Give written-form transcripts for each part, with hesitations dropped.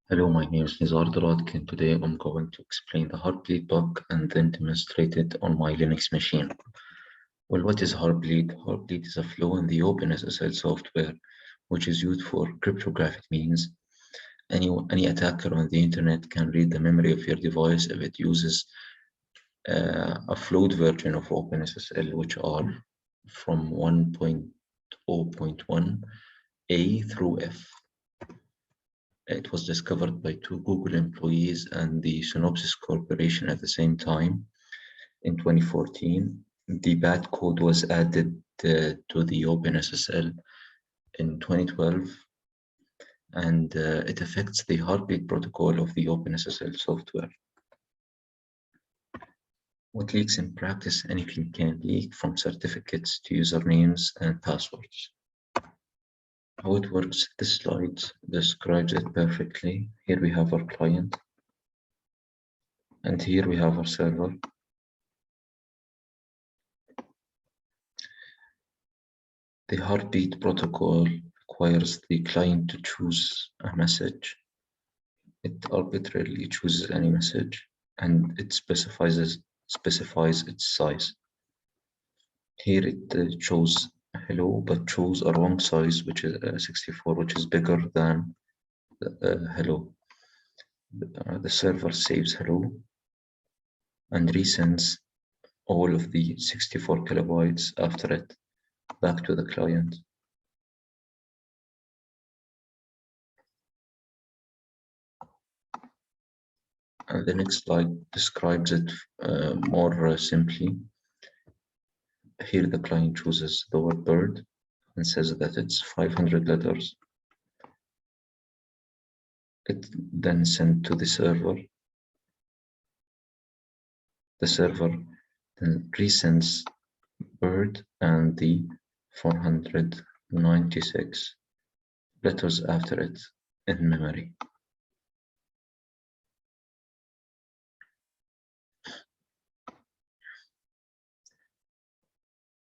Hello, my name is Nizar Daradk, and today I'm going to explain the Heartbleed bug and then demonstrate it on my Linux machine. Well, what is Heartbleed? Heartbleed is a flaw in the OpenSSL software, which is used for cryptographic means. Any attacker on the internet can read the memory of your device if it uses a flawed version of OpenSSL, which are from 1.0.1 A through F. It was discovered by two Google employees and the Synopsys Corporation at the same time in 2014. The bad code was added to the OpenSSL in 2012, and it affects the heartbeat protocol of the OpenSSL software. What leaks in practice? Anything can leak, from certificates to usernames and passwords. How it works, this slide describes it perfectly. Here we have our client, and here we have our server. The heartbeat protocol requires the client to choose a message. It arbitrarily chooses any message, and it specifies its size. Here it chose hello, but chose a wrong size, which is 64, which is bigger than hello. The server saves hello and resends all of the 64 kilobytes after it back to the client. And the next slide describes it more simply. Here the client chooses the word bird and says that it's 500 letters. It then sent to the server. The server then resends bird and the 496 letters after it in memory.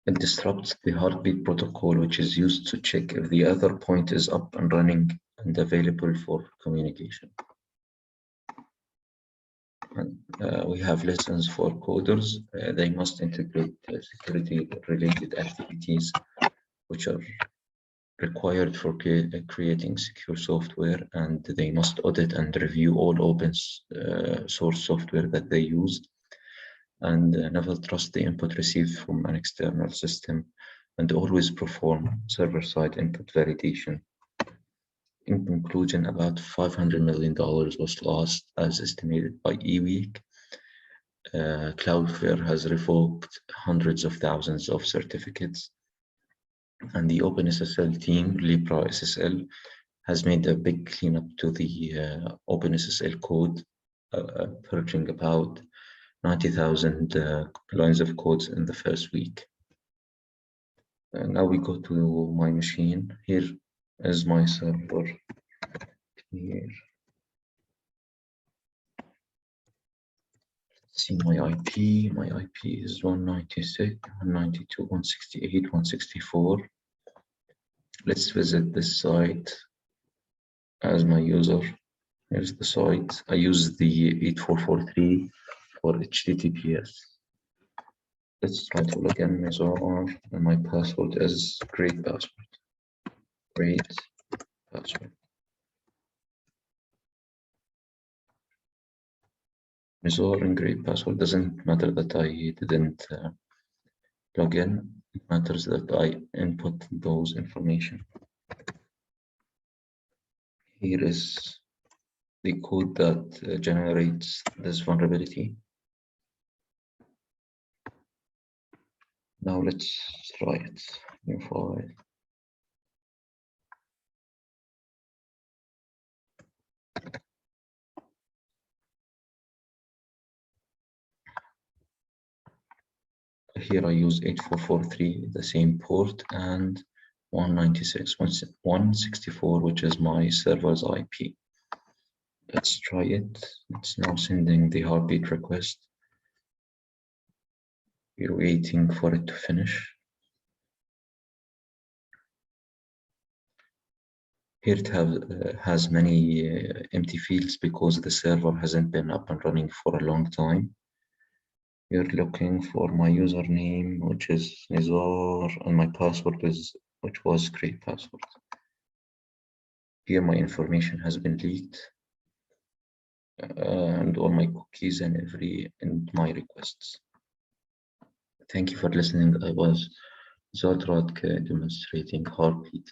It disrupts the heartbeat protocol, which is used to check if the other point is up and running and available for communication. And, we have lessons for coders. They must integrate security-related activities, which are required for creating secure software, and they must audit and review all open source software that they use, and never trust the input received from an external system, and always perform server-side input validation. In conclusion, about $500 million was lost as estimated by eWeek. Cloudflare has revoked hundreds of thousands of certificates, and the OpenSSL team, LibreSSL, has made a big cleanup to the OpenSSL code, purging about 90,000 lines of codes in the first week. Now we go to my machine. Here is my server. Here. See my IP. My IP is 196, 192, 168, 164. Let's visit this site as my user. Here's the site. I use the 8443 for HTTPS. Let's try to log in Nizar, and my password is great password. Great password. Nizar and great password. Doesn't matter that I didn't log in. It matters that I input those information. Here is the code that generates this vulnerability. Now let's try it. New file. Here I use 8443, the same port, and 196, 164, which is my server's IP. Let's try it. It's now sending the heartbeat request. We're waiting for it to finish. Here it has many empty fields because the server hasn't been up and running for a long time. You're looking for my username, which is Nizar, and my password which was create password. Here my information has been leaked, and all my cookies and my requests. Thank you for listening. I was Zod Rodke demonstrating Heartbeat.